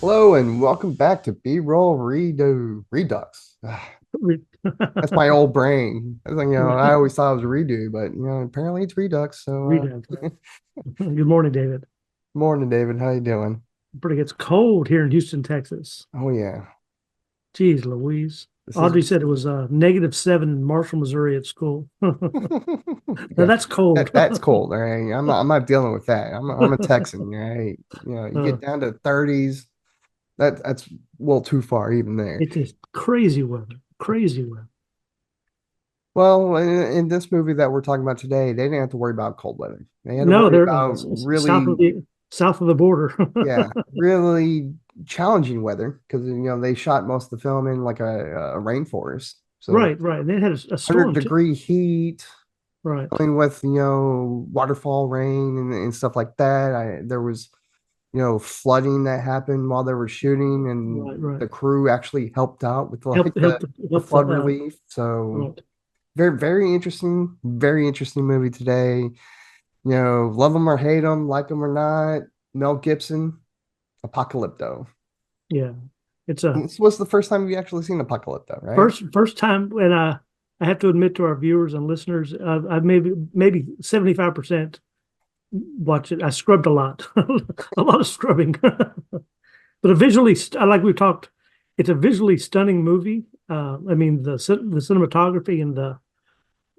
Hello and welcome back to B-roll Redux. That's my old brain. I was like, I always thought it was redo, but apparently it's Redux. So, Redux. Good morning, David. morning, David. How you doing? Pretty gets cold here in Houston, Texas. Oh yeah, Jeez Louise. this is Audrey said it was -7 in Marshall, Missouri at school. Now yeah. that's cold. That's cold. All right, I'm not dealing with that. I'm a Texan. Right, you Uh, get down to 30s. That's a little too far even there. it's just crazy weather. Crazy weather. Well, in this movie that we're talking about today, they didn't have to worry about cold weather. They had to No, worry they're about really, south of the border. yeah, really challenging weather because they shot most of the film in like a rainforest. So Right, right. They had a 100 storm too. degree heat, Right, going with waterfall rain and stuff like that. There was flooding that happened while they were shooting, right, and right. the crew actually helped out with like Help, the help, the help the flood relief. So right. very interesting movie today. Love them or hate them, like them or not. Mel Gibson, Apocalypto. Yeah. It's a This was the first time you actually seen Apocalypto, right? first time, and I have to admit to our viewers and listeners, I've maybe 75% watch it. I scrubbed a lot, a lot of scrubbing, but like we've talked, it's a visually stunning movie. I mean, the cinematography and the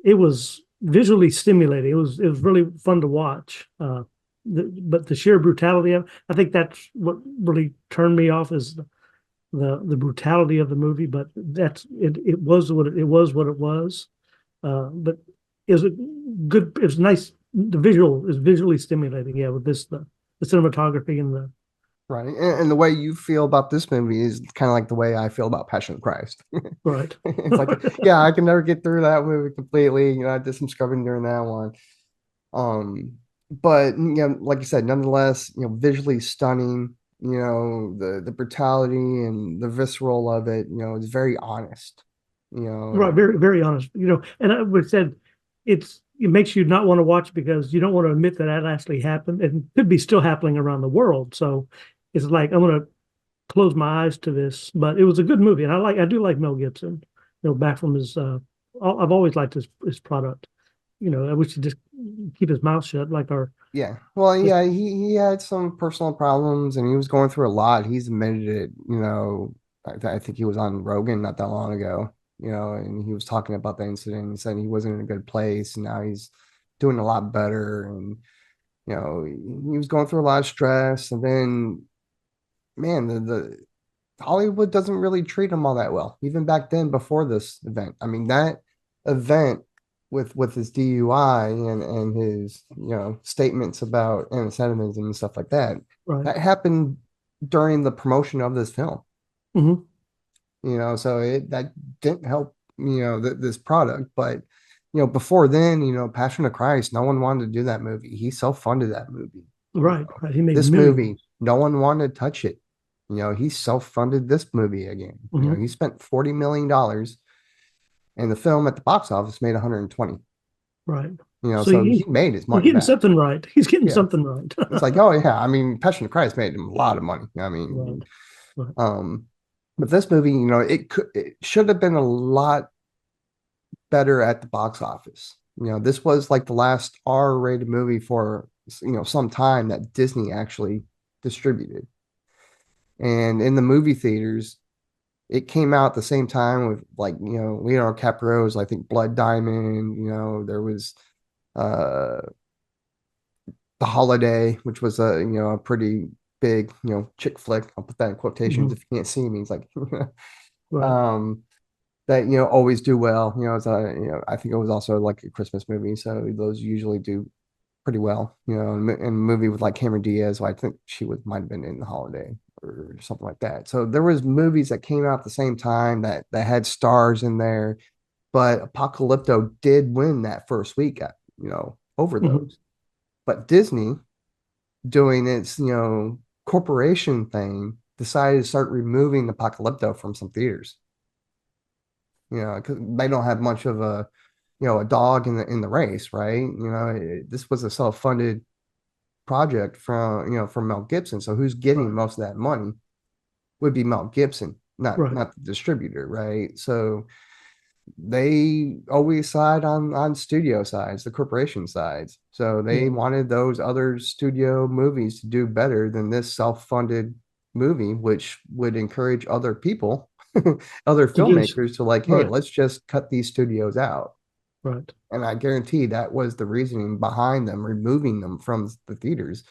it was visually stimulating. It was really fun to watch. But the sheer brutality of I think that's what really turned me off is the brutality of the movie, but it was what it was. But it was a good. It was nice. The visual is visually stimulating. Yeah, with the cinematography and the Right. And the way you feel about this movie is kind of like the way I feel about Passion of Christ. right. It's like, yeah, I can never get through that movie completely. I did some scrubbing during that one. But like you said, nonetheless, visually stunning. The brutality and the visceral of it. It's very honest. Right, You very, very honest. And I would said it makes you not want to watch because you don't want to admit that that actually happened and could be still happening around the world. So it's like I'm going to close my eyes to this, but it was a good movie, and I do like Mel Gibson. Back from his, I've always liked his product. I wish he'd just keep his mouth shut, like our. Yeah. Well, yeah, he had some personal problems and he was going through a lot. He's admitted it, I think he was on Rogan not that long ago, and he was talking about the incident and said he wasn't in a good place. And now he's doing a lot better. And, he was going through a lot of stress. And then, man, the Hollywood doesn't really treat him all that well, even back then before this event. I mean, that event with his DUI and his statements about anti-Semitism and stuff like that, Right. that happened during the promotion of this film. Hmm. So it that didn't help this product, but before then, Passion of Christ, no one wanted to do that movie. He self-funded that movie. Right. Right. He made This millions. movie, no one wanted to touch it. He self-funded this movie again. Hmm. He spent $40 million and the film at the box office made 120. Right. So So he made his he's money getting back. something right. He's getting Yeah. something right. It's like, oh yeah, I mean, Passion of Christ made him a lot of money. I Right. mean, Right. um, but this movie, it should have been a lot better at the box office. This was like the last R-rated movie for some time that Disney actually distributed. And in the movie theaters, it came out at the same time with like Leonardo DiCaprio's I think Blood Diamond. There was uh The Holiday, which was a pretty big chick flick. I'll put that in quotations Hmm. if you can't see me. It's like Right. um that always do well. It's a I think it was also like a Christmas movie, so those usually do pretty well. In a movie with like Cameron Diaz, I think she was might have been in The Holiday or something like that. So there was movies that came out at the same time that had stars in there, but Apocalypto did win that first week, over Hmm. those. But Disney, doing its corporation thing, decided to start removing Apocalypto from some theaters. Because they don't have much of a dog in the race, right? This was a self-funded project from Mel Gibson. So who's getting Right. most of that money? would be Mel Gibson, not Right. not the distributor, right? So they always side on studio sides, the corporation sides. So they Yeah. wanted those other studio movies to do better than this self-funded movie, which would encourage other people, other To do this. filmmakers to like, hey, Right. let's just cut these studios out. Right. And I guarantee that was the reasoning behind them removing them from the theaters.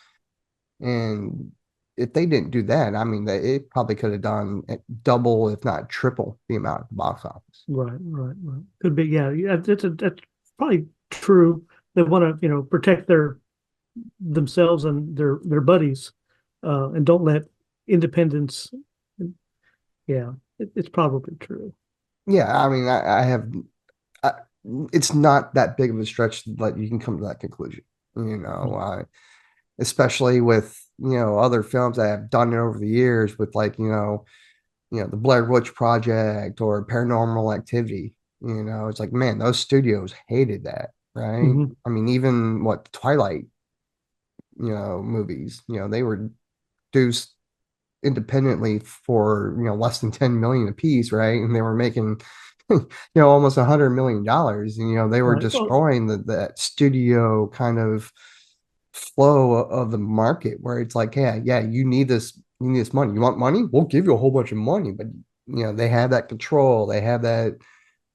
And if they didn't do that, I mean, it probably could have done double, if not triple, the amount at the box office. Right. Right. Right. Could be. Yeah. Yeah. That's probably true. They want to, protect their themselves and their buddies, and don't let independence. Yeah, it's probably true. Yeah, I mean, I have, I, it's not that big of a stretch that you can come to that conclusion, especially with, other films that have done it over the years with like, the Blair Witch Project or Paranormal Activity. It's like, man, those studios hated that, right? Hmm. I mean, even what Twilight, movies, they were produced independently for, less than 10 million a piece, right? And they were making, almost $100 million. And, they were Right. Well, destroying that studio kind of flow of the market where it's like, yeah, yeah, you need this money. You want money? We'll give you a whole bunch of money, but they have that control, they have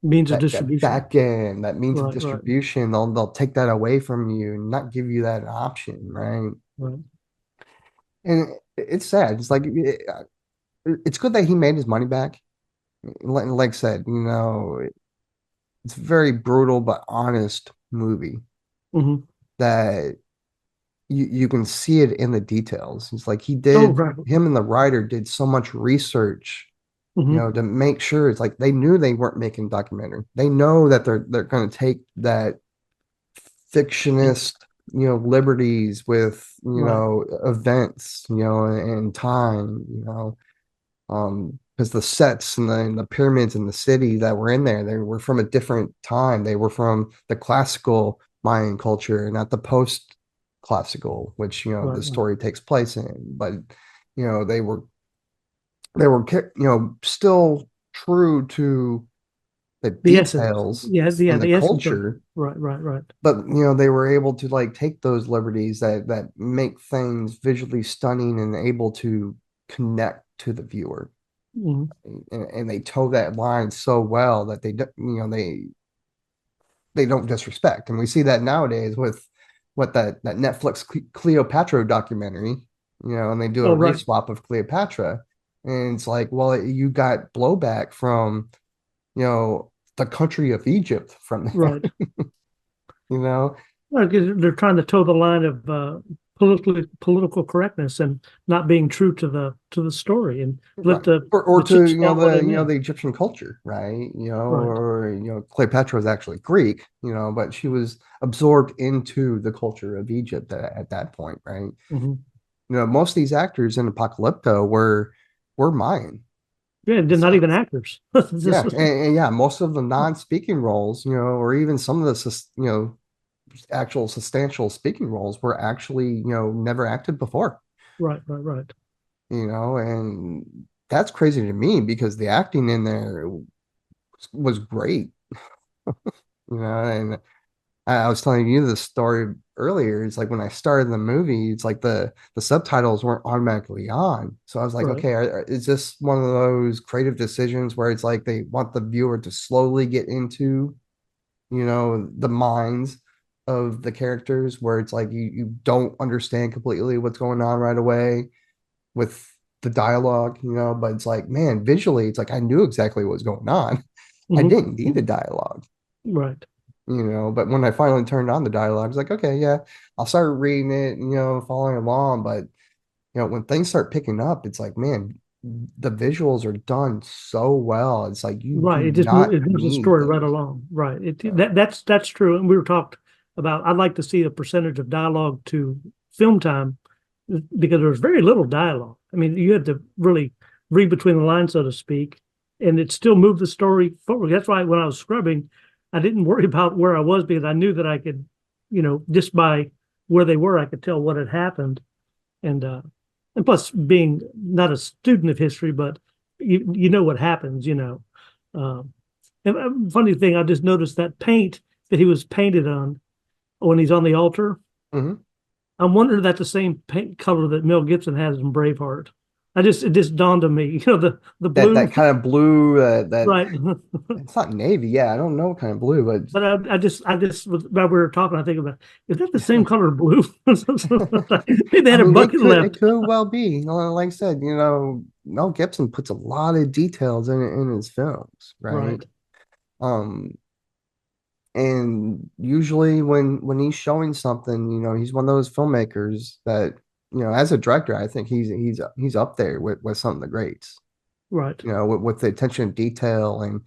means of that distribution. back end, that means of Right. Right. distribution. They'll take that away from you and not give you that option, right? Right. And it's sad. It's like it's good that he made his money back. Like I said, it's a very brutal but honest movie Hmm. that you can see it in the details. It's like Oh, right. him and the writer did so much research, Hmm. to make sure it's like they knew they weren't making a documentary. They know that they're going to take that fictionist, liberties with, Right. events, and time, because the sets and the pyramids and the city that were in there, they were from a different time. They were from the classical Mayan culture, not the post classical, which Right. the Right. story takes place in. But they were still true to the The essence. details Yeah. Yeah. and the The essence of. culture, Right. Right. Right. but they were able to like take those liberties that make things visually stunning and able to connect to the viewer, Hmm. and they toe that line so well that they don't disrespect. And we see that nowadays with what that Netflix Cleopatra documentary, and they do a Oh, right. reswap of Cleopatra, and it's like, well, you got blowback from the country of Egypt from there, Right. you know. Well, 'cause they're trying to toe the line of political correctness and not being true to the story and let Right. the Or the to chips fall where they may. the Egyptian culture, right? Right. Or Cleopatra was actually Greek, but she was absorbed into the culture of Egypt at that point, right? Hmm. Most of these actors in Apocalypto were Mayan. Yeah, they're not So even actors. yeah, This, and yeah, most of the non-speaking roles, or even some of the actual substantial speaking roles were actually never acted before, right, right, right. and that's crazy to me because the acting in there was great, and I was telling you this story earlier. It's like when I started the movie, it's like the subtitles weren't automatically on. So I was like, Right. okay, is this one of those creative decisions where it's like they want the viewer to slowly get into, the minds of the characters, where it's like you don't understand completely what's going on right away with the dialogue, but it's like, man, visually, it's like I knew exactly what was going on. I Hmm. didn't need the dialogue, Right. but when I finally turned on the dialogue, it's like, okay, yeah, I'll start reading it, following along. But, when things start picking up, it's like, man, the visuals are done so well. It's like, you Right. do It just not it moves the need story right those. along. Right. So, That's true. And we were talked about. I'd like to see a percentage of dialogue to film time because there's very little dialogue. I mean, you had to really read between the lines, so to speak, and it still moved the story forward. That's why when I was scrubbing, I didn't worry about where I was because I knew that I could, just by where they were, I could tell what had happened. And And plus, being not a student of history, but you know what happens, you know. Um, and funny thing, I just noticed that paint that he was painted on when he's on the altar. Hmm. I'm wondering if that's the same paint color that Mel Gibson has in Braveheart. It just dawned on me, you know, the That blue, kind of blue, that right? it's not navy. Yeah, I don't know what kind of blue, but But I just while we were talking, I think about is that the same color blue? Maybe they I had a mean, bucket it left, could well be. Like I said, Mel Gibson puts a lot of details in his films, right? right? Um, and usually when he's showing something, he's one of those filmmakers that, as a director, I think he's up there with some of the greats. Right. With the attention to detail and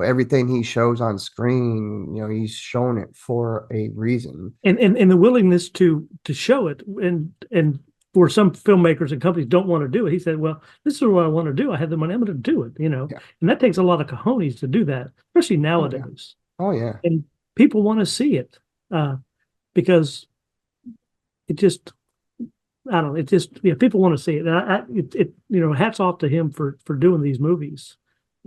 everything he shows on screen, he's shown it for a reason. And the willingness to show it and for some filmmakers and companies don't want to do it. He said, "Well, this is what I want to do. I have the money. I'm going to do it." You know, Yeah. and that takes a lot of cojones to do that, especially Oh yeah. nowadays. Oh yeah. And people want to see it because it just I don't know. It just yeah, people want to see it. And you know, hats off to him for doing these movies.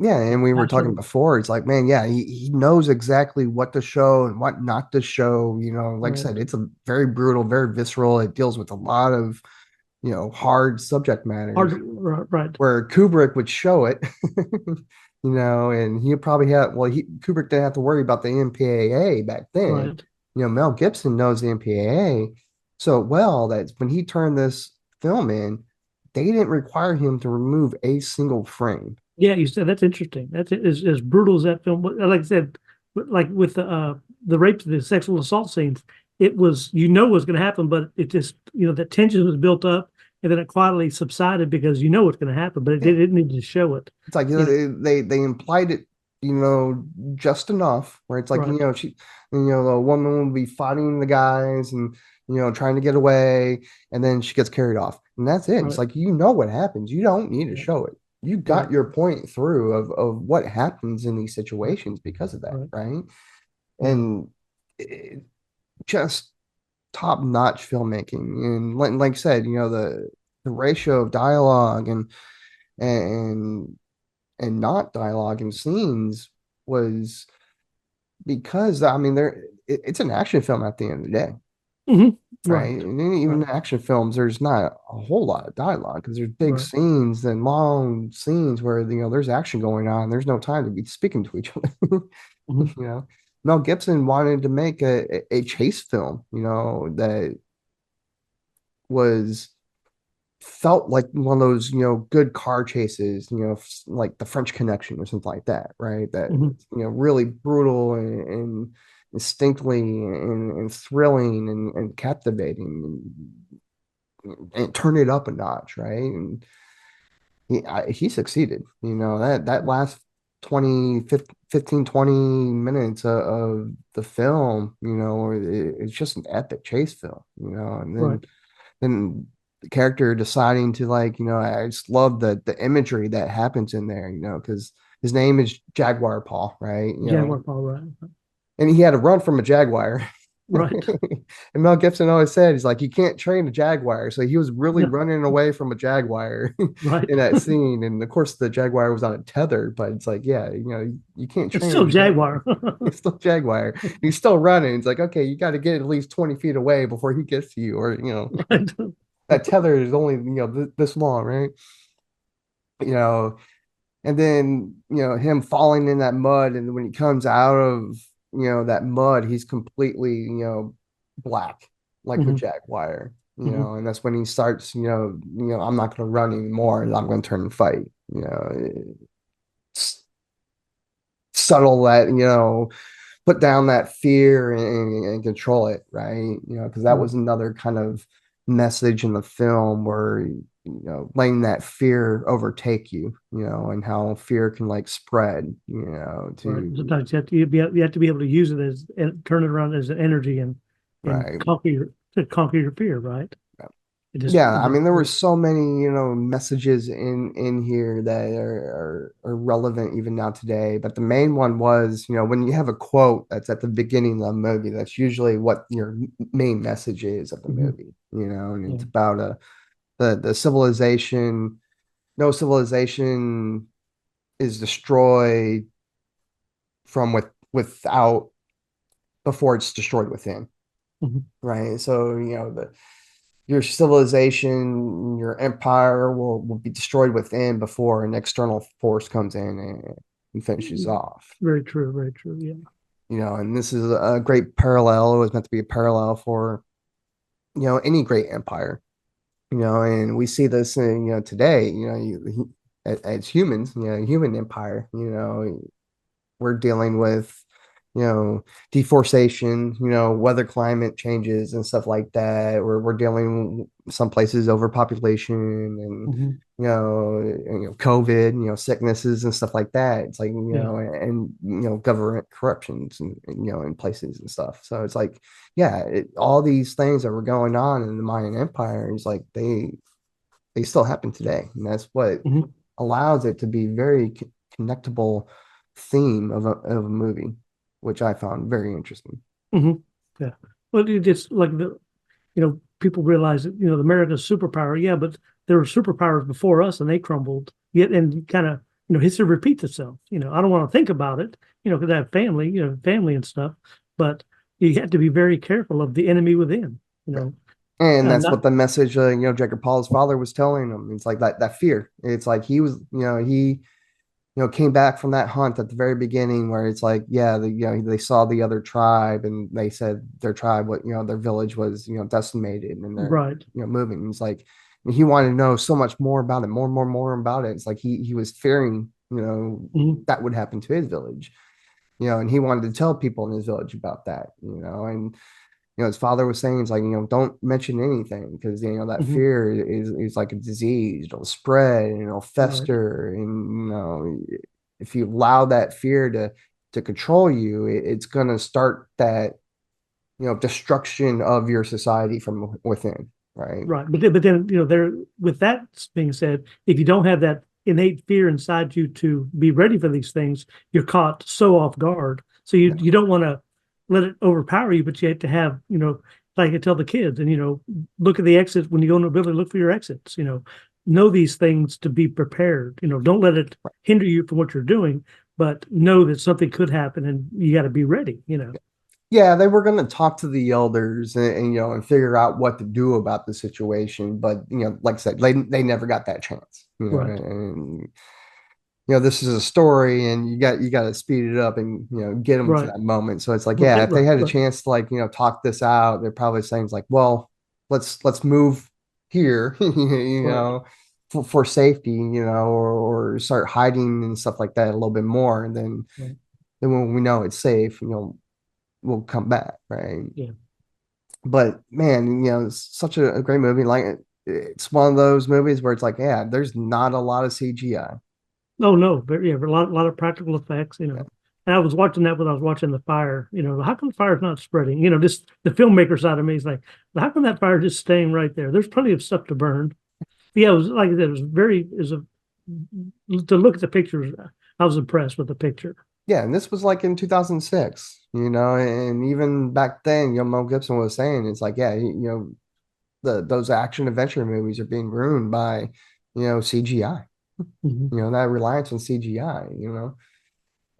Yeah, and we were talking Absolutely before. It's like, man, yeah, he knows exactly what to show and what not to show. Like I right, said, it's a very brutal, very visceral. It deals with a lot of, hard subject hard, matters. right, Where Kubrick would show it, and he probably had, well, Kubrick didn't have to worry about the MPAA back then. right. Mel Gibson knows the MPAA so well that when he turned this film in, they didn't require him to remove a single frame. Yeah, you said that's interesting. That's as brutal as that film. Like I said, like with the rape, the sexual assault scenes, it was you know what's going to happen, but it just you know that tension was built up, and then it quietly subsided because you know what's going to happen, but it Yeah. didn't need to show it. It's like, You know, they implied it, just enough where it's like, right, the woman will be fighting the guys and, trying to get away, and then she gets carried off. And that's it. It's right, like, what happens. You don't need to right, show it. You got right, your point through of what happens in these right, situations because of that, right. right? Yeah. And it, just top-notch filmmaking. And like I said, the ratio of dialogue and not dialogue and scenes was because I mean it's an action film at the end of the day, Hmm. right? Right, And even right, in action films, there's not a whole lot of dialogue because there's big right. scenes and long scenes where there's action going on. There's no time to be speaking to each other. Hmm. you know, Mel Gibson wanted to make a chase film, that was felt like one of those, good car chases, like the French Connection or something like that, right? That, Hmm. really brutal and distinctly and thrilling and captivating and turn it up a notch, right? And he succeeded, that last 20, 15, 20 minutes of the film, it's just an epic chase film, and Right. then the character deciding to, like, I just love the imagery that happens in there, because his name is Jaguar Paul, right? Jaguar Paul, right, And he had to run from a Jaguar. right, And Mel Gibson always said, he's like, you can't train a Jaguar. So he was really yeah, running away from a Jaguar right. in that scene. And of course, the Jaguar was on a tether, but it's like, yeah, you can't It's train still a Jaguar. Jaguar. It's still Jaguar. He's still running. It's like, okay, you got to get at least 20 feet away before he gets to you, or, Right. that tether is only, this long, right? You know, and then, him falling in that mud, and when he comes out of, that mud, he's completely, black, like the Hmm. Jaguar, Hmm. and that's when he starts, I'm not going to run anymore, and I'm going to turn and fight, it's subtle that, put down that fear and control it, right? Because that Right. was another kind of message in the film where, letting that fear overtake you, and how fear can, like, spread, Right. to Sometimes you have to be able to use it as and turn it around as an energy and right. conquer your fear, right? Yeah, It I just mean, there were so many, messages in here that are relevant even now today. But the main one was, when you have a quote that's at the beginning of the movie, that's usually what your main message is of the mhm, movie, and yeah. it's about the civilization, no civilization is destroyed from without before it's destroyed within, Mhm. right? So, the your civilization, your empire will be destroyed within before an external force comes in and finishes off. Very true. Very true. Yeah. And this is a great parallel. It was meant to be a parallel for, any great empire, and we see this today, as humans, human empire, we're dealing with, you know, deforestation, weather climate changes and stuff like that. We're dealing some places overpopulation and Hmm. COVID, sicknesses and stuff like that. It's like, Yeah. and government corruptions and in places and stuff. So it's like, yeah, all these things that were going on in the Mayan Empire is like they still happen today, and that's what Hmm. allows it to be very connectable theme of a movie, which I found very interesting. Hmm. Yeah. Well, it's like people realize that, America's superpower. Yeah, but there were superpowers before us and they crumbled. Yet, and kind of, history repeats itself. I don't want to think about it, because I have family, family and stuff, but you have to be very careful of the enemy within, Yeah. And that's not what the message, Jacob Paul's father was telling him. It's like that fear. It's like he was, he came back from that hunt at the very beginning where it's like, yeah, they saw the other tribe and they said their tribe, their village was, decimated and they're, right. moving. And it's like, he wanted to know so much more about it, more about it. It's like he was fearing, Hmm. that would happen to his village, and he wanted to tell people in his village about that, and his father was saying, it's like, don't mention anything because, that Hmm. fear is like a disease. It'll spread and it'll Right. fester. And, if you allow that fear to control you, it's going to start that, destruction of your society from within. Right. Right. But then, there, with that being said, if you don't have that innate fear inside you to be ready for these things, you're caught so off guard. So you don't want to let it overpower you, but you have to have, like I tell the kids, and look at the exit when you go into a building, look for your exits, know these things to be prepared. Don't let it hinder you from what you're doing, but know that something could happen and you got to be ready. Yeah, they were going to talk to the elders and figure out what to do about the situation, but like I said, they never got that chance. Right. And this is a story and you got to speed it up and get them to Right. that moment. So it's like, yeah, Right. if they Right. had a Right. chance to, like, talk this out, they're probably saying it's like, well, let's move here, Right. for safety, or start hiding and stuff like that a little bit more, and Right. then when we know it's safe, we'll come back, right? Yeah. But man, it's such a great movie. Like, it's one of those movies where it's like, yeah, there's not a lot of CGI. Oh no, but yeah, a lot of practical effects. And I was watching that when I was watching the fire. How come the fire's not spreading? Just the filmmaker side of me is like, how come that fire just staying right there? There's plenty of stuff to burn. Yeah, it was like I said, it was a to look at the pictures. I was impressed with the picture. Yeah, and this was like in 2006, and even back then, Mel Gibson was saying it's like, yeah, those action adventure movies are being ruined by, CGI, Hmm. that reliance on CGI,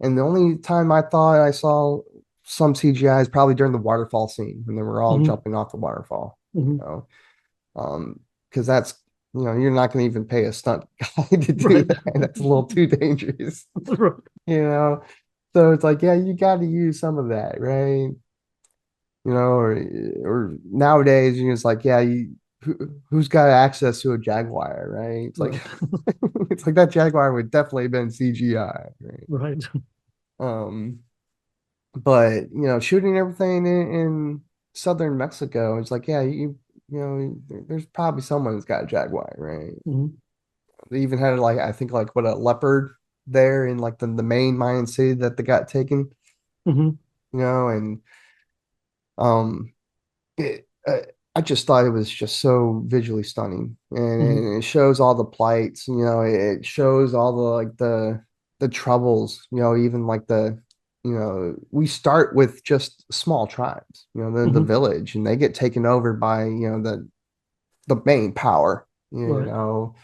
And the only time I thought I saw some CGI is probably during the waterfall scene when they were all Hmm. jumping off the waterfall, Hmm. because that's, you're not going to even pay a stunt guy to do Right. that. That's a little too dangerous, Right. you know. So it's like, yeah, you got to use some of that, right? Or nowadays, it's like, yeah, who's got access to a Jaguar, right? It's like, Right. it's like that Jaguar would definitely have been CGI, right? Right. Um, but shooting everything in southern Mexico, it's like, yeah, there's probably someone that's got a Jaguar, right? Hmm. They even had, like, I think, like, what, a leopard there in, like, the main Mayan city that they got taken, Hmm. and I just thought it was just so visually stunning, Hmm. and it shows all the plights. It shows all the, like, the troubles. Even like we start with just small tribes. The Hmm. village, and they get taken over by the main power. you Right. know,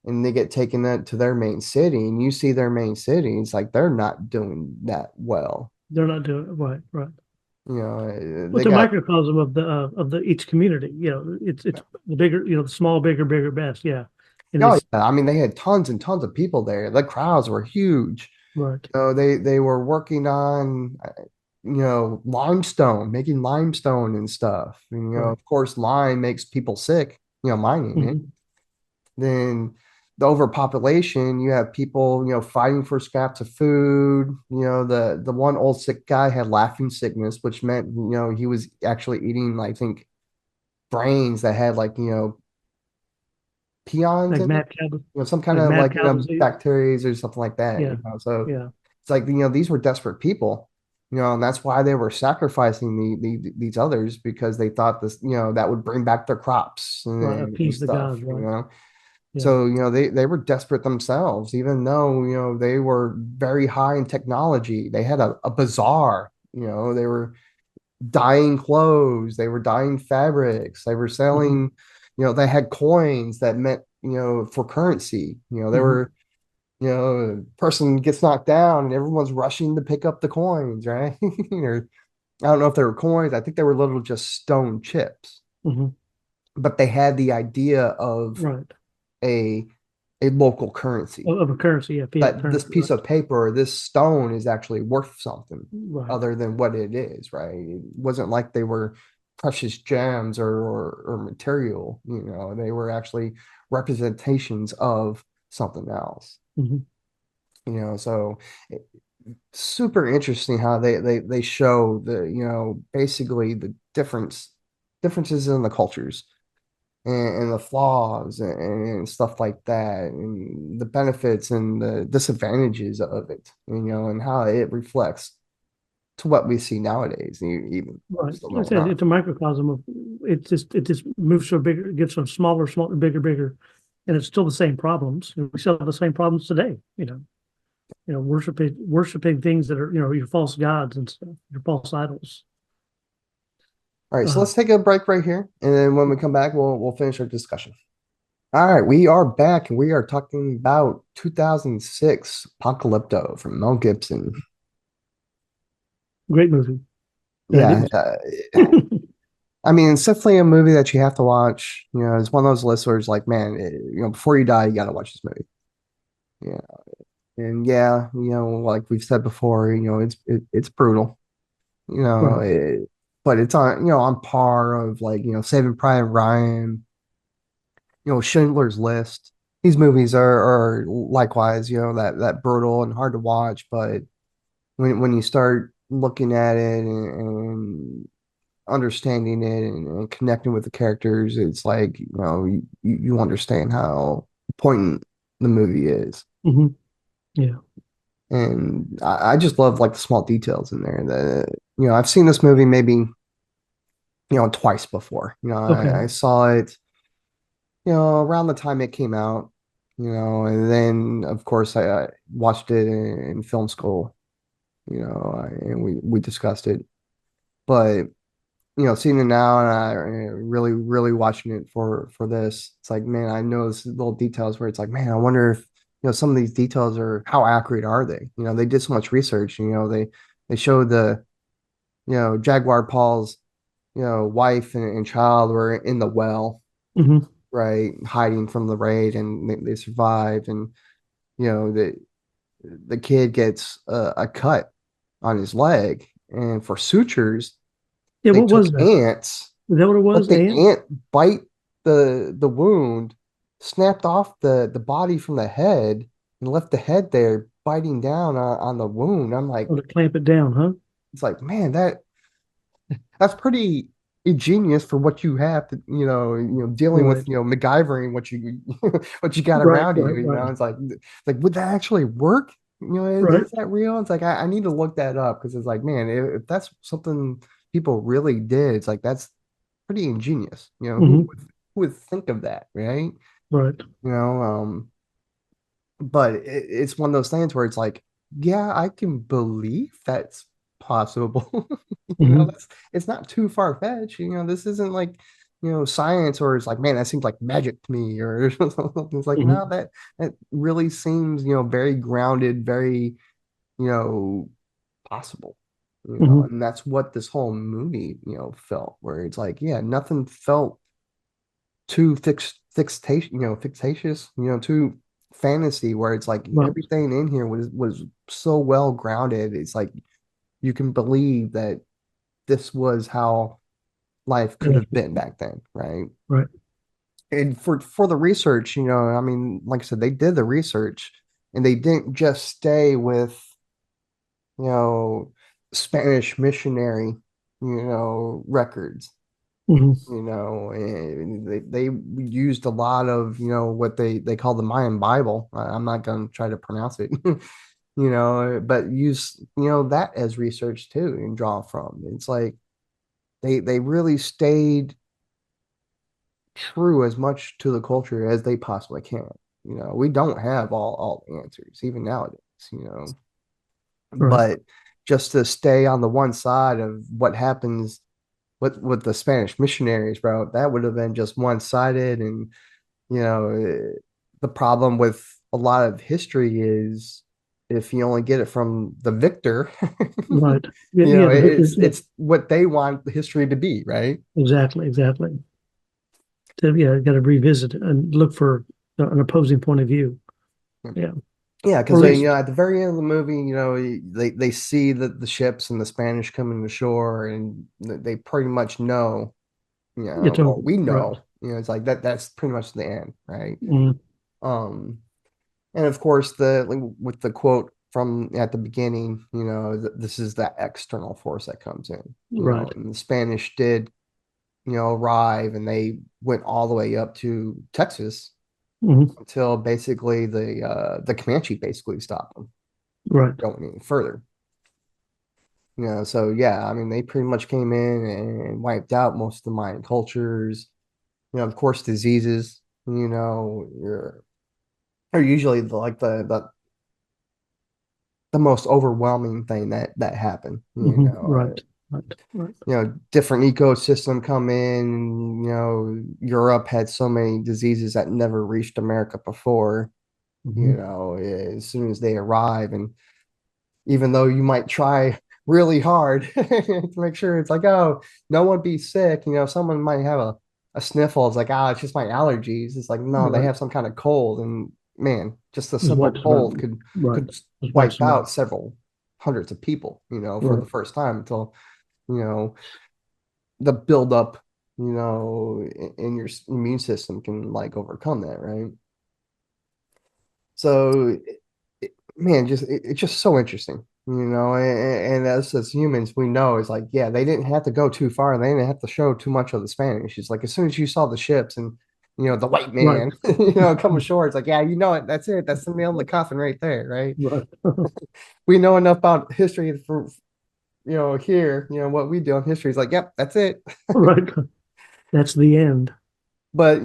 and they get taken to their main city, and you see their main city, it's like they're not doing that well. They're not doing it right. Right. You know, Well, they it's a got, microcosm of the each community. It's the bigger, the small, bigger, bigger, best. Yeah. And oh it's yeah, I mean, they had tons and tons of people there. The crowds were huge. right. You know, they were working on, limestone, making limestone and stuff. And, Right. of course, lime makes people sick, mining it. Hmm. Then the overpopulation, you have people, fighting for scraps of food. The one old sick guy had laughing sickness, which meant, he was actually eating, I think, brains that had like, peons Like in it, mad cow, some kind like of mad like, cow disease. bacteria or something like that, Yeah. So Yeah. it's like, these were desperate people, and that's why they were sacrificing these others, because they thought this, that would bring back their crops Right. and Appease the stuff, gods. Right. Yeah. So, they were desperate themselves, even though, they were very high in technology. They had a bazaar, they were dyeing clothes, they were dyeing fabrics, they were Hmm. selling, they had coins that meant, for currency. They Hmm. were, person gets knocked down and everyone's rushing to pick up the coins, right? Or I don't know if they were coins. I think they were little just stone chips, Hmm. but they had the idea of Right. a a local currency, Of a currency. Yeah. Fiat that this currency. piece Right. of paper or this stone is actually worth something Right. other than what it is, right? It wasn't like they were precious gems or material, they were actually representations of something else, Hmm. so super interesting how they show the, basically the differences in the cultures, and the flaws and stuff like that, and the benefits and the disadvantages of it, and how it reflects to what we see nowadays, even Right. still Like I going said, on. it's a microcosm of it just moves from bigger, it gets from smaller, smaller, bigger, bigger, and it's still the same problems. We still have the same problems today. Worshiping things that are your false gods and stuff, your false idols. All right, so Uh, let's take a break right here, and then when we come back, we'll finish our discussion. All right, we are back, and we are talking about 2006 Apocalypto from Mel Gibson. Great movie that I Yeah, didn't. I mean, it's definitely a movie that you have to watch. It's one of those lists where it's like, man, before you die, you got to watch this movie. Yeah, and yeah, like we've said before, it's brutal. You know, Right. it, but it's on par of like, Saving Private Ryan, Schindler's List. These movies are likewise, that brutal and hard to watch, but when you start looking at it and understanding it and connecting with the characters, it's like, you understand how important the movie is. Hmm. Yeah. And I just love like the small details in there that, I've seen this movie maybe, twice before. I Okay. saw it, around the time it came out, and then of course I watched it in film school, and we discussed it. But seeing it now, and I really, really watching it for this, it's like, man, I know this little details where it's like, man, I wonder if, some of these details are, how accurate are they? They did so much research, they showed the, Jaguar Paul's, wife and child were in the well, Hmm. right, hiding from the raid, and they survived. And, the kid gets a cut on his leg, and for sutures, Yeah. they What took was that? ants, Is that what it let was? the Ant? ant bite the wound, snapped off the body from the head, and left the head there biting down on the wound. I'm like, Or to clamp it down, huh? it's like, man, that's pretty ingenious for what you have to, dealing with, Right. MacGyvering what you what you got Right. around you, Right. Right. it's like, would that actually work? Right. Is that real? It's like, I need to look that up, because it's like, man, if that's something people really did, it's like, that's pretty ingenious. Hmm. Who would think of that, right? Right. You know, but it's one of those things where it's like, yeah, I can believe that's possible. Hmm. That's, it's not too far fetched. This isn't like, science, or it's like, man, that seems like magic to me, or it's like, no, Hmm. that really seems, very grounded, very, you know, possible, Hmm. and that's what this whole movie, felt, where it's like, yeah, nothing felt too fictitious, too fantasy, where it's like Right. everything in here was so well grounded. It's like you can believe that this was how life could Yeah. have been back then, right? Right. And for the research, I mean, like I said, they did the research and they didn't just stay with, you know, Spanish missionary, records. Hmm. And they used a lot of, what they call the Mayan Bible. I'm not going to try to pronounce it, but use, that as research too and draw from. It's like they really stayed true as much to the culture as they possibly can. We don't have all the answers, even nowadays, Right. but just to stay on the one side of what happens with the Spanish missionaries, bro, that would have been just one-sided. And you know the problem with a lot of history is if you only get it from the victor, Right. Yeah. Yeah. Yeah. it's what they want the history to be, right? Exactly. Exactly. So, yeah, got to revisit it and look for an opposing point of view. Yeah. Yeah, Or because at least, at the very end of the movie, they see the ships and the Spanish coming to shore, and they pretty much know, it's or over. we Right. know, it's like that's pretty much the end, right? Mm. Um, and of course, with the quote from at the beginning, this is that external force that comes in, Right. and the Spanish did, arrive, and they went all the way up to Texas Hmm. until basically the Comanche basically stopped them from Right. going any further. So yeah, I mean, they pretty much came in and wiped out most of the Mayan cultures. Of course, diseases, are usually the most overwhelming thing that happened. Hmm. Right. Right. Right. Different ecosystem come in. Europe had so many diseases that never reached America before. Hmm. As soon as they arrive, and even though you might try really hard to make sure it's like, oh, no one be sick. Someone might have a sniffle. It's like, it's just my allergies. It's like, no, they Right. have some kind of cold. And man, just a Just simple wipes them out. cold could Right. could Just wipes wipe them out out. several hundreds of people, for Right. the first time until, you know, the buildup, in your immune system can like overcome that, right? So, man, it's just so interesting, and as humans, we know it's like, yeah, they didn't have to go too far. They didn't have to show too much of the Spanish. It's like as soon as you saw the ships and the white Right. man, come ashore, it's like, yeah, it. That's it. That's the nail in the coffin right there, right? Right. We know enough about history for here, what we do in history is like, yep, that's it. Right. That's the end. But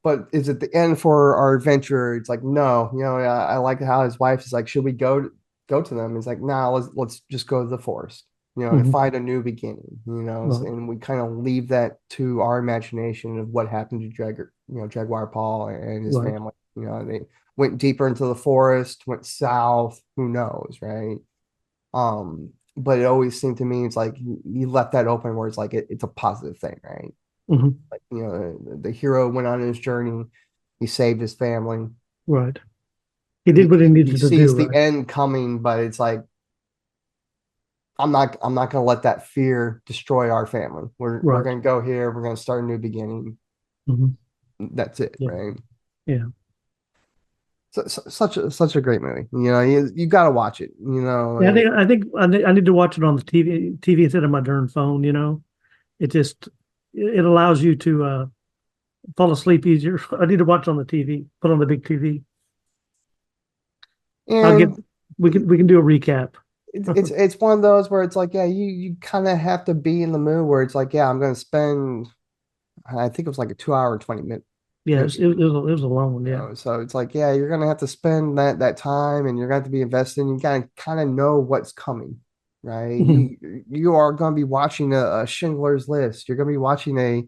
but is it the end for our adventure? It's like, no. I like how his wife is like, should we go to them? He's like, nah, let's just go to the forest, and Hmm. find a new beginning, Right. and we kind of leave that to our imagination of what happened to Jaguar Paul and his Right. family. They went deeper into the forest, went south, who knows, right? But it always seemed to me it's like you left that open where it's like it's a positive thing, right? Hmm. Like, the hero went on his journey, he saved his family. Right. He did He what he he needed to do. sees the Right. end coming, but it's like I'm not gonna let that fear destroy our family. We're Right. gonna go here, we're gonna start a new beginning. Hmm. That's it, Yeah. right? Yeah. Such a great movie. You gotta watch it. Yeah. I need to watch it on the TV instead of my darn phone. It just it allows you to fall asleep easier. I need to watch it on the TV. Put on the big TV. I'll give. And We can do a recap. it's one of those where it's like, yeah, you kind of have to be in the mood where it's like, yeah, I'm gonna spend, I think it was like a 2 hour 20 minute Yes, movie. it was a long one. Yeah. So it's like, yeah, you're gonna have to spend that time, and you're gonna have to be invested. You gotta kind of know what's coming, right? Mhm. You are gonna be watching a Schindler's List. You're gonna be watching a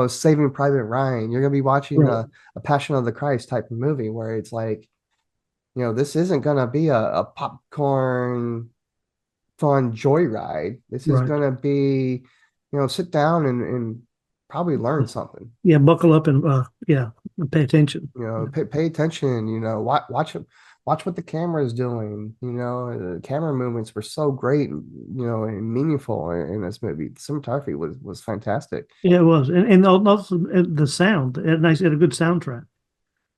Saving Private Ryan. You're gonna be watching Right. a Passion of the Christ type of movie where it's like, this isn't gonna be a popcorn fun joyride. This is Right. gonna be, sit down and probably learn something. Yeah. Buckle up and yeah, pay attention. Yeah. Pay attention, watch what the camera is doing. The camera movements were so great, and meaningful in this movie. The cinematography was fantastic. Yeah, it was, and also the sound. It nice. It had a good soundtrack.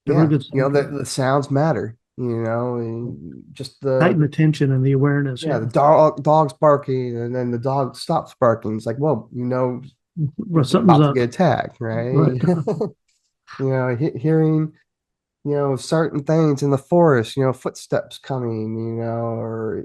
A really Yeah, good the, soundtrack. the sounds matter, and just Heighten the tension and the awareness. yeah, the Yeah. dog's barking, and then the dog stops barking. It's like, well, Well, they're something's about to up. get attacked, right? Right. Hearing, certain things in the forest, footsteps coming, or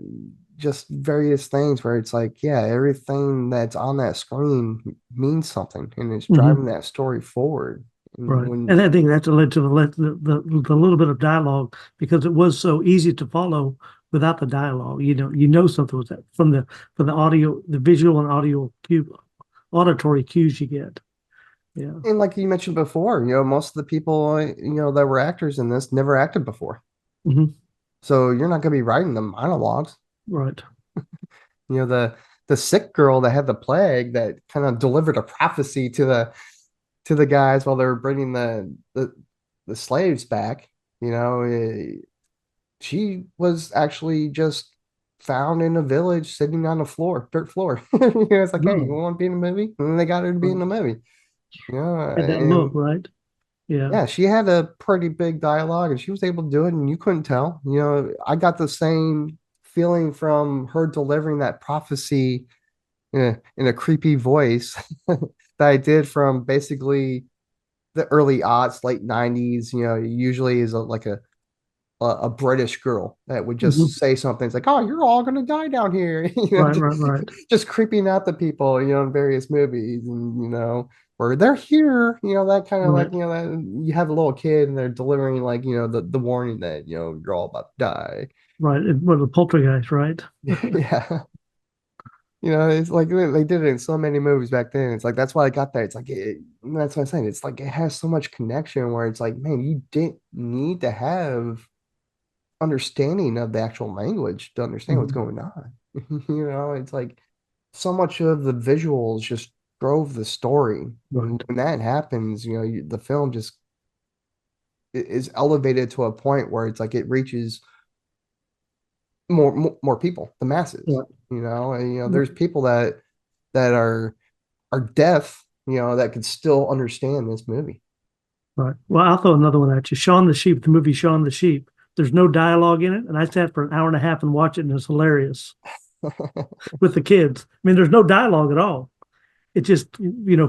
just various things where it's like, yeah, everything that's on that screen means something and it's driving Hmm. that story forward. And Right. And I think that led to the little bit of dialogue because it was so easy to follow without the dialogue. You know something was that from the audio, the visual and audio cue, auditory cues you get. Yeah. and like you mentioned before, most of the people, that were actors in this never acted before. Hmm. So you're not going to be writing the monologues. Right. The sick girl that had the plague that kind of delivered a prophecy to the guys while they were bringing the slaves back. She was actually just found in a village sitting on a dirt floor. It's like, hey, you No. want to be in a movie? And then they got her to be in Right. the movie. Had that look, And right? Yeah. yeah, she had a pretty big dialogue and she was able to do it and you couldn't tell. I got the same feeling from her delivering that prophecy in a creepy voice that I did from basically the early aughts, late 90s. Usually is like a British girl that would just Hmm. say something. It's like, oh, you're all gonna die down here. Right. Right. Right. Just creeping out the people, in various movies, and where they're here, that kind of like, Right. that you have a little kid and they're delivering like, the warning that, you're all about to die. Right. Well, the poltergeist, right? Yeah. It's like they did it in so many movies back then. It's like that's why I got that. It's like that's what I'm saying. It's like it has so much connection where it's like, man, you didn't need to have understanding of the actual language to understand what's Mhm. going on. It's like so much of the visuals just drove the story. And Right. when that happens, the film just is elevated to a point where it's like it reaches more people, the masses. Right. And there's people that are deaf, that could still understand this movie. Right. Well, I'll throw another one at you. Shaun the Sheep, the movie Shaun the Sheep. There's no dialogue in it, and I sat for an hour and a half and watched it, and it was hilarious with the kids. I mean, there's no dialogue at all. It just,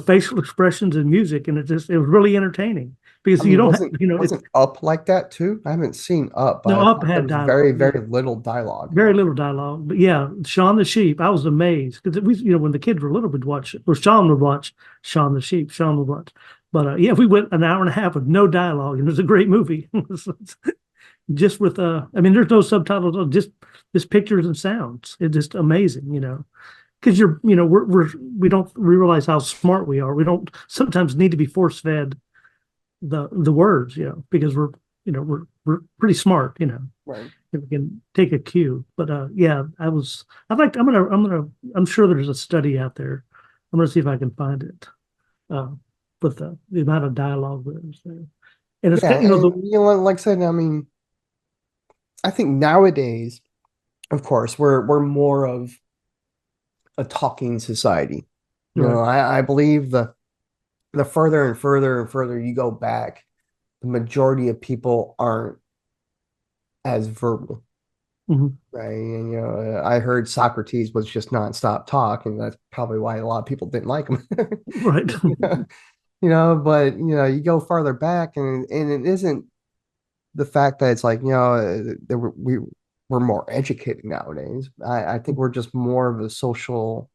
facial expressions and music, and it was really entertaining I because you mean, don't have, wasn't Up like that too? I haven't seen Up, but no, I Up thought there had was very, dialogue. Yeah. very little dialogue in Very it. little dialogue, but yeah, Shaun the Sheep. I was amazed because when the kids were little, we'd watch it. Or Sean would watch Shaun the Sheep. Sean would watch, but yeah, we went an hour and a half with no dialogue, and it was a great movie. Just with I mean, there's no subtitles, just pictures and sounds. It's just amazing, because we don't realize how smart we are. We don't sometimes need to be force fed the words, because we're pretty smart, Right. if we can take a cue. But yeah, I'm sure there's a study out there. I'm gonna see if I can find it. Uh, with the amount of dialogue that is there. And it's Yeah, kind, and the like I said, I mean, I think nowadays, of course, we're more of a talking society. right. I believe the further and further and further you go back, the majority of people aren't as verbal, Hmm. right? And I heard Socrates was just nonstop talk, and that's probably why a lot of people didn't like him. Right. But you go farther back, and it isn't the fact that it's like that we're more educated nowadays. I think we're just more of a social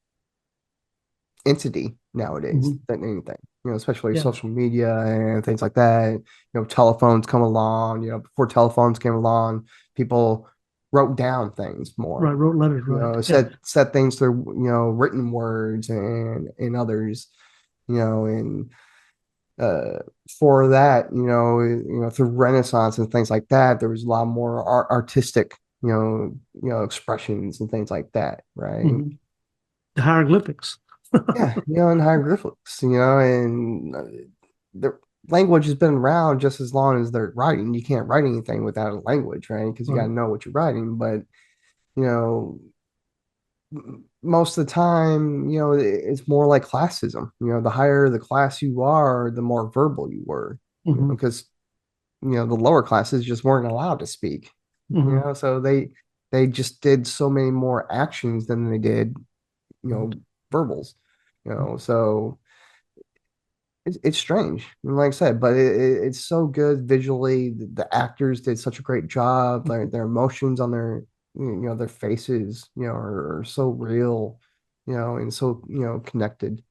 entity nowadays Hmm. than anything. Especially Yeah. social media and things like that. Telephones come along. Before telephones came along, people wrote down things more. Right. Wrote letters. Right. Yeah. Said things through written words and others. And uh, for that, through Renaissance and things like that, there was a lot more artistic, expressions and things like that, right? Hmm. The hieroglyphics. Yeah, and hieroglyphics, and the language has been around just as long as they're writing. You can't write anything without a language, right? Because you got to Right. know what you're writing. But, you know, most of the time, it's more like classism. The higher the class you are, the more verbal you were, Hmm. because the lower classes just weren't allowed to speak. Hmm. So they just did so many more actions than they did, you Right. know, verbals. So it's strange, and like I said, but it's so good visually. The actors did such a great job. Their emotions on their faces, are so real, and so connected.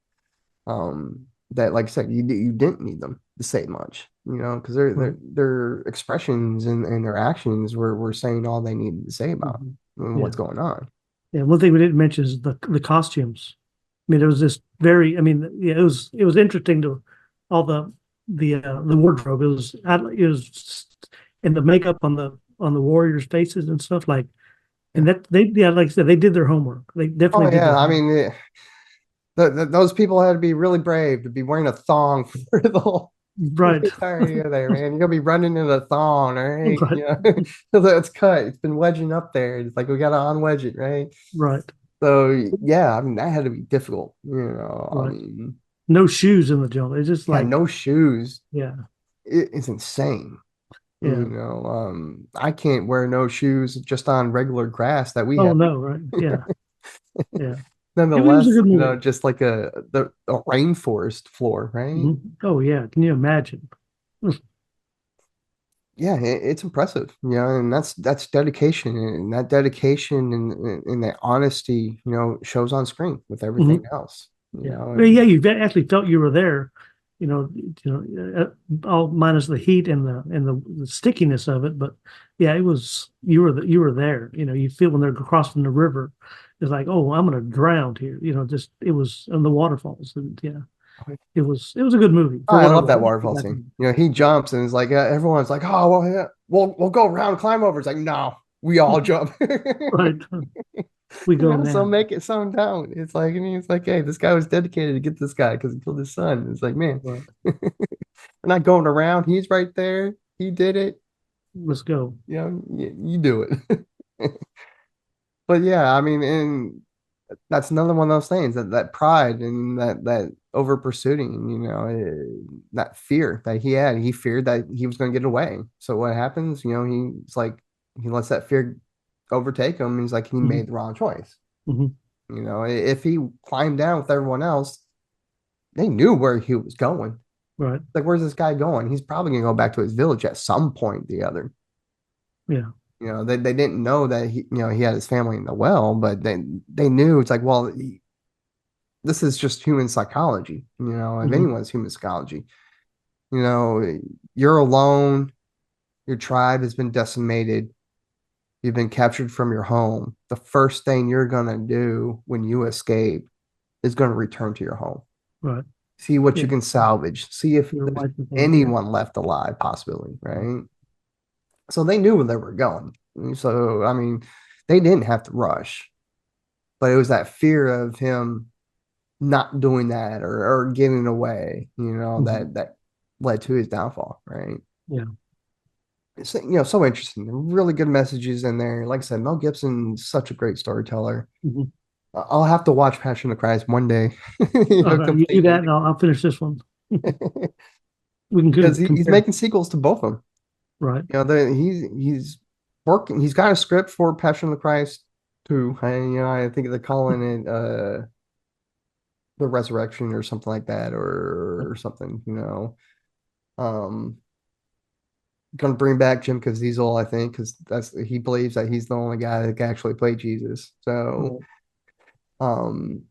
That, like I said, you didn't need them to say much, because Right. their expressions and their actions were saying all they needed to say about Hmm. what's Yeah. going on. Yeah. One thing we didn't mention is the costumes. I mean, it was just very. I mean, yeah, it was interesting to all the wardrobe. It was and the makeup on the warriors' faces and stuff like. And Yeah. that they yeah, like I said, they did their homework. They definitely Oh did their yeah, I homework. mean, those people had to be really brave to be wearing a thong for the Right. entirety of there, man. You're gonna be running in a thong, right? Right. It's cut. It's been wedging up there. It's like we gotta unwedge it, right? Right. So yeah, I mean that had to be difficult. I Right. mean, No shoes in the jungle. It's just yeah, like, no shoes. yeah. It's insane. Yeah. I can't wear no shoes just on regular grass that we Oh have. no, right. Yeah. Yeah. It was a Nonetheless, good movie. just like a rainforest floor, right? Mhm. Oh yeah. Can you imagine? Yeah, it's impressive, and that's dedication, and that dedication and that honesty, shows on screen with everything Hmm. else, Yeah. Well, yeah, you actually felt you were there, all minus the heat and the stickiness of it. But yeah, it was you were there. You feel when they're crossing the river, it's like, oh, I'm gonna drown here. Just it was on the waterfalls, and yeah, it was a good movie Oh, for I what I love was. that waterfall scene. He jumps and it's like everyone's like, oh well, yeah, we'll go around, climb over. It's like, no, we all jump. Right. We go So now. make it sound down. It's like, I mean, it's like, hey, this guy was dedicated to get this guy because he killed his son. It's like, man, Right. we're not going around. He's right there. He did it. Let's go. You do it. But yeah, I mean, and that's another one of those things, that pride and that over pursuing, that fear that he had. He feared that he was going to get away. So what happens? He's like, he lets that fear overtake him. He's like, he Hmm. made the wrong choice. Hmm. If he climbed down with everyone else, they knew where he was going. Right. Like, where's this guy going? He's probably gonna go back to his village at some point or the other. Yeah. They didn't know that he had his family in the well, but they knew. It's like, well, this is just human psychology. If Hmm. anyone's human psychology, you know, you're alone. Your tribe has been decimated. You've been captured from your home. The first thing you're gonna do when you escape is going to return to your home. Right. See what Yeah. you can salvage. See if Your there's wife and family. Yeah. anyone left alive, possibly, right? So they knew where they were going. So, I mean, they didn't have to rush, but it was that fear of him not doing that or giving away, Hmm. that led to his downfall, right? Yeah. It's so interesting. Really good messages in there. Like I said, Mel Gibson's such a great storyteller. Hmm. I'll have to watch Passion of the Christ one day, All right. You do that, completely. and I'll finish this one. We can Because he's compare. making sequels to both of them. Right. He's working. He's got a script for Passion of the Christ too. I think they're calling it the Resurrection or something like that, or something. Um, gonna bring back Jim Caviezel, I think, because that's he believes that he's the only guy that can actually play Jesus. So, Right. um,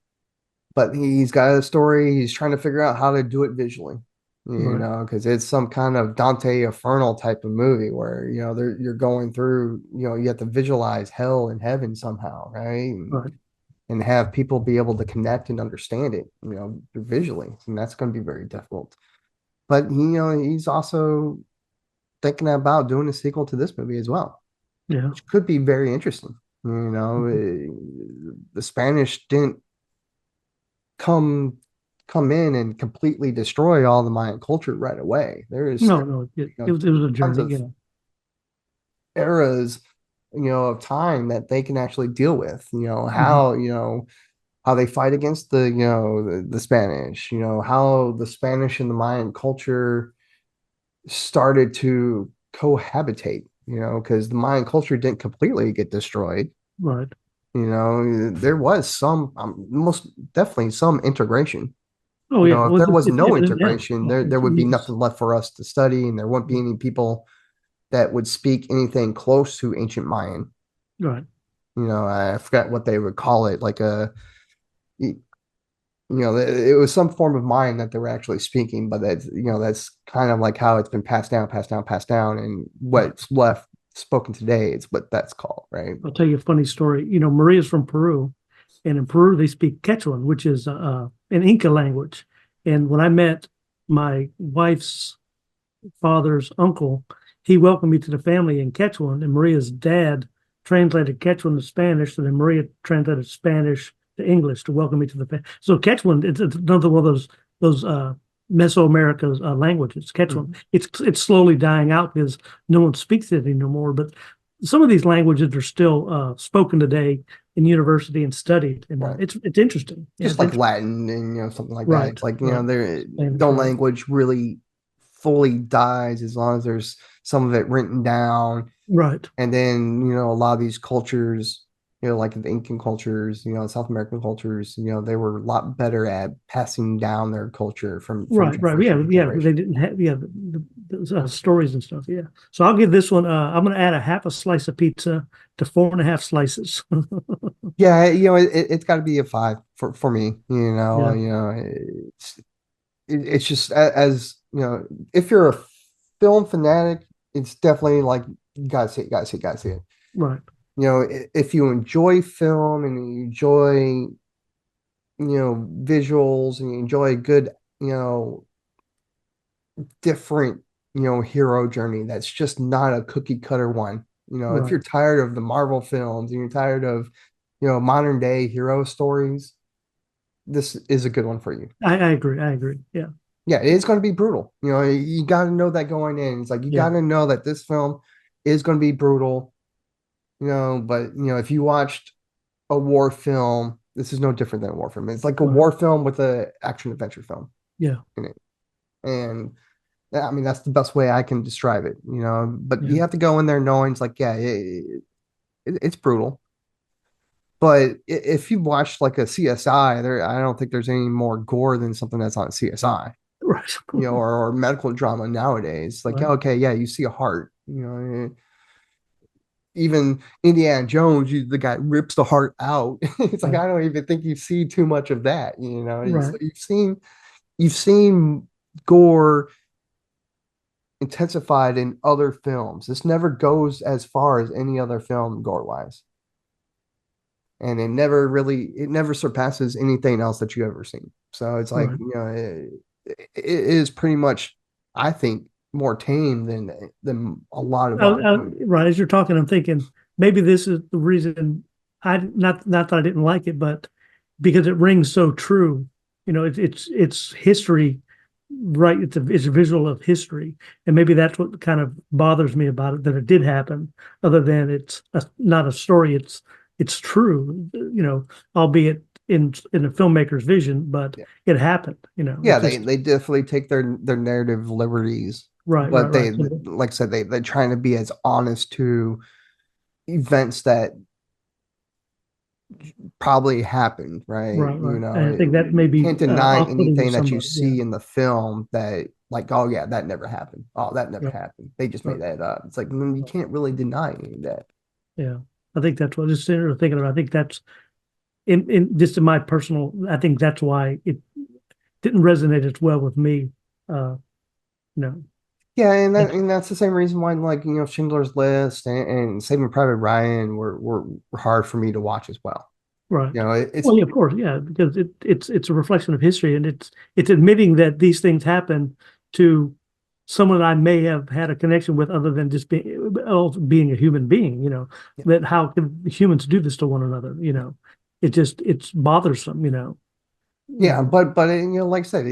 but he's got a story. He's trying to figure out how to do it visually, Right. because it's some kind of Dante Infernal type of movie where, you're going through, you have to visualize hell and heaven somehow, right? Right. And have people be able to connect and understand it, visually. And that's going to be very difficult. but he's also thinking about doing a sequel to this movie as well, Yeah. which could be very interesting. The Spanish didn't come come in and completely destroy all the Mayan culture right away. There is No, still, no, you know, it was a tons journey. of eras, of time that they can actually deal with. Mhm. How they fight against the Spanish. How the Spanish and the Mayan culture started to cohabitate. Because the Mayan culture didn't completely get destroyed. Right. There was some, most definitely some integration. Oh yeah. If Well, there was no it didn't end. integration, Yeah, there would be yes. nothing left for us to study, and there wouldn't be any people that would speak anything close to ancient Mayan. Right. I forgot what they would call it, like it was some form of Mayan that they were actually speaking, but that's kind of like how it's been passed down, passed down, passed down, and Right. what's left spoken today is what that's called, right? I'll tell you a funny story. Maria's from Peru, and in Peru they speak Quechuan, which is an Inca language. And when I met my wife's father's uncle, he welcomed me to the family in Quechuan, and Maria's dad translated Quechuan to Spanish, and then Maria translated Spanish to English to welcome me to the family. So Quechuan, it's another one of those Mesoamerica's languages. Quechuan, Mhm. it's slowly dying out because no one speaks it anymore. But some of these languages are still spoken today in university and studied, and Right. it's interesting. Yeah, Just it's like interesting. Latin and something like that. Right, It's like right. there Spanish, no right, language really fully dies as long as there's some of it written down. right, And then a lot of these cultures, like the Incan cultures, South American cultures, they were a lot better at passing down their culture from right, right. generation Yeah, to yeah. generation. They didn't have the stories and stuff. Yeah. So I'll give this one. I'm going to add a half a slice of pizza to 4.5 slices. Yeah, it's got to be a five for me. Yeah, It's just as if you're a film fanatic, it's definitely like you gotta see it, gotta see it, gotta see it. right, If you enjoy film and you enjoy visuals and you enjoy a good different hero journey that's just not a cookie cutter one. If right. you're tired of the Marvel films and you're tired of modern day hero stories, this is a good one for you. I agree. I agree. Yeah, Yeah, it is going to be brutal. You got to know that going in. It's like you got yeah, to know that this film is going to be brutal. But if you watched a war film, this is no different than a war film. It's like a right. war film with a action adventure film Yeah, in it, and I mean that's the best way I can describe it. But yeah, you have to go in there knowing it's like, yeah, it's brutal. But if you watched like a CSI, I don't think there's any more gore than something that's on CSI. right, Or medical drama nowadays. Like, yeah, right. okay, yeah, you see a heart. Even Indiana Jones, the guy rips the heart out. It's like Yeah, I don't even think you see too much of that. right, You've seen gore intensified in other films. This never goes as far as any other film gore wise, and it never surpasses anything else that you ever seen. So it's like right. it is pretty much, I think, more tame than a lot of movies. Right. As you're talking, I'm thinking maybe this is the reason I not that I didn't like it, but because it rings so true. It's history, right? It's a visual of history, and maybe that's what kind of bothers me about it, that it did happen. Other than not a story, it's true. Albeit in a filmmaker's vision, but Yeah, it happened. yeah, It's they just they definitely take their narrative liberties, right, right, but right. they, like I said, they're trying to be as honest to events that probably happened, right? Right, right. And I think that may You be can't deny off-putting to anything that you somebody. Yeah, see in the film that, like, oh yeah, that never happened. Oh, that never right, happened. They just right, made that up. It's like you right. can't really deny any of that. Yeah. I think that's what just sitting there thinking about. I think that's in my personal. I think that's why it didn't resonate as well with me. Uh, no. Yeah, and that's the same reason why, like, Schindler's List and Saving Private Ryan were hard for me to watch as well. Right. It's Well, yeah, of course, yeah, because it's a reflection of history, and it's admitting that these things happen to someone I may have had a connection with other than just being a human being, Yeah, that how can humans do this to one another, it's bothersome, yeah, and but like I said,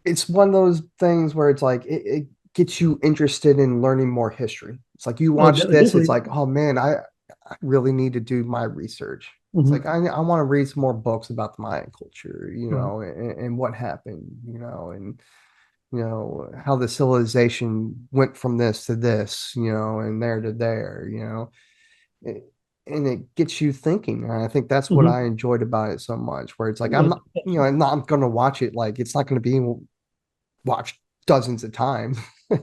it's one of those things where it's like it gets you interested in learning more history. It's like you oh, watch this, it's definitely. like, oh man, I really need to do my research. It's like Hmm. I want to read some more books about the Mayan culture, Right. and what happened, and how the civilization went from this to this, and there to there, It- and it gets you thinking. And I think that's what Hmm. I enjoyed about it so much, where it's like Yeah, I'm not going to watch it like it's not going to be watched dozens of times.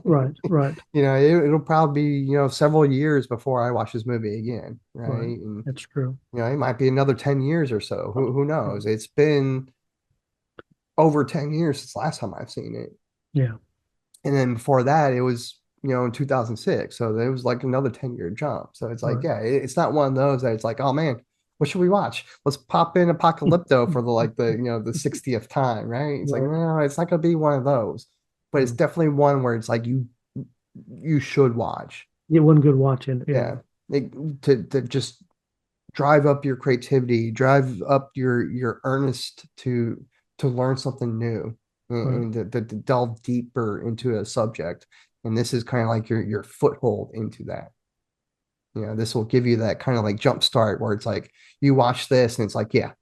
right, right, It'll probably be, several years before I watch this movie again, right. right? And That's true. it might be another 10 years or so. Who Right. knows? It's been over 10 years since last time I've seen it. Yeah. And then before that, it was, in 2006. So it was like another 10-year jump. So it's like, Right. yeah, it's not one of those that it's like, oh man, what should we watch? Let's pop in Apocalypto for the 60th time, right? It's like, Right. no, it's not going to be one of those, but it's Mm. definitely one where it's like you should watch. Get one good watch in. Yeah. Yeah. To just drive up your creativity, drive up your earnest to learn something new Right. and to delve deeper into a subject. And this is kind of like your foothold into that. This will give you that kind of like jump start where it's like you watch this and it's like, yeah,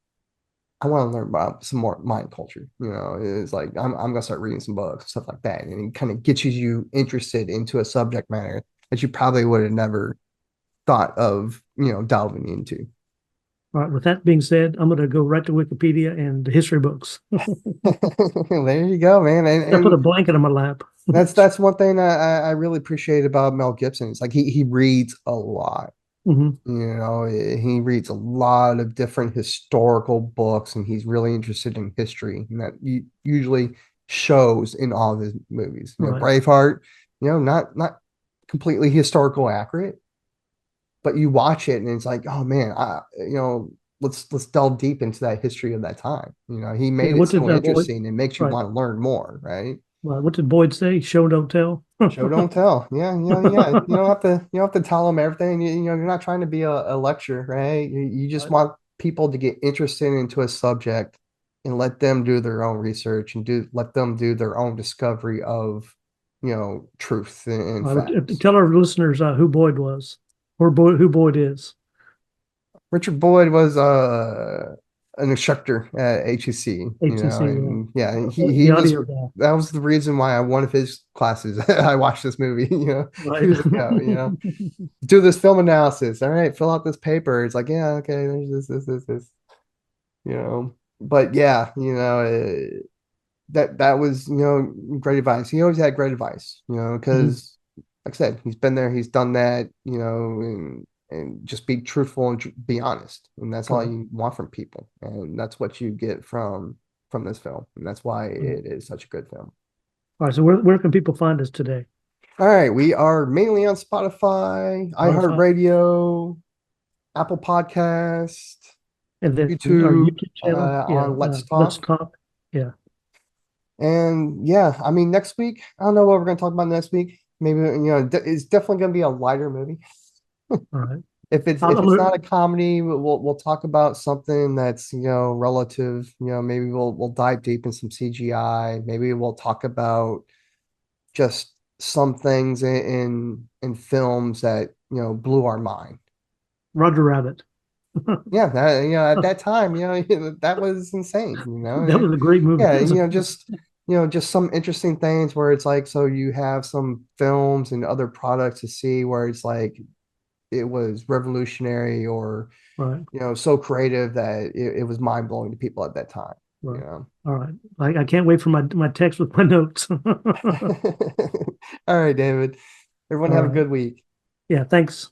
I want to learn about some more Mayan culture. It's like I'm gonna start reading some books, stuff like that. And it kind of gets you interested into a subject matter that you probably would have never thought of, delving into. All right. With that being said, I'm going to go right to Wikipedia and the history books. There you go, man. And I put a and blanket on my lap. that's one thing I really appreciate about Mel Gibson. It's like he reads a lot. Hmm. He reads a lot of different historical books, and he's really interested in history, and that usually shows in all of his movies. Right. Braveheart, not completely historical accurate, but you watch it and it's like, oh man, let's delve deep into that history of that time. He Yeah. made it What so did Boyd? interesting and makes you Right. want to learn more, right? What did Boyd say? Show don't tell. Show don't tell. Yeah, yeah. You don't have to tell them everything. You're not trying to be a lecture, right? You just Right. want people to get interested into a subject and let them do their own research and let them do their own discovery of, truth and Right. facts. Tell our listeners who Boyd was, or who Boyd is. Richard Boyd was an instructor at HEC, HCC. and yeah, The he was audio guy. that was the reason why I one of his classes I watched this movie, Right. years ago, do this film analysis. All right, fill out this paper. It's like, yeah, okay, there's this, but yeah, that was, great advice. He always had great advice, Mhm. because like I said, he's been there, he's done that, and just be truthful and be honest. And that's all Correct. you want from people. And that's what you get from this film. And that's why Mhm. it is such a good film. All right. So where can people find us today? All right, we are mainly on Spotify, Spotify, iHeartRadio, Apple Podcast, and then our YouTube, YouTube channel. Yeah. on Let's Let's Talk. talk. Yeah. And yeah, I mean, next week, I don't know what we're going to talk about next week. Maybe, it's definitely going to be a lighter movie. All right. If it's I'll if it's not a alert. comedy, we'll talk about something that's, relative. Maybe we'll dive deep in some CGI. Maybe we'll talk about just some things in films that, blew our mind. Roger Rabbit. Yeah, at that time, that was insane, That was a great movie. yeah, just some interesting things where it's like, so you have some films and other products to see where it's like it was revolutionary or, Right. so creative that it was mind blowing to people at that time, you Right. know. All right. I can't wait for my text with my notes. All right, David. Everyone All have a right. good week. Yeah. Thanks.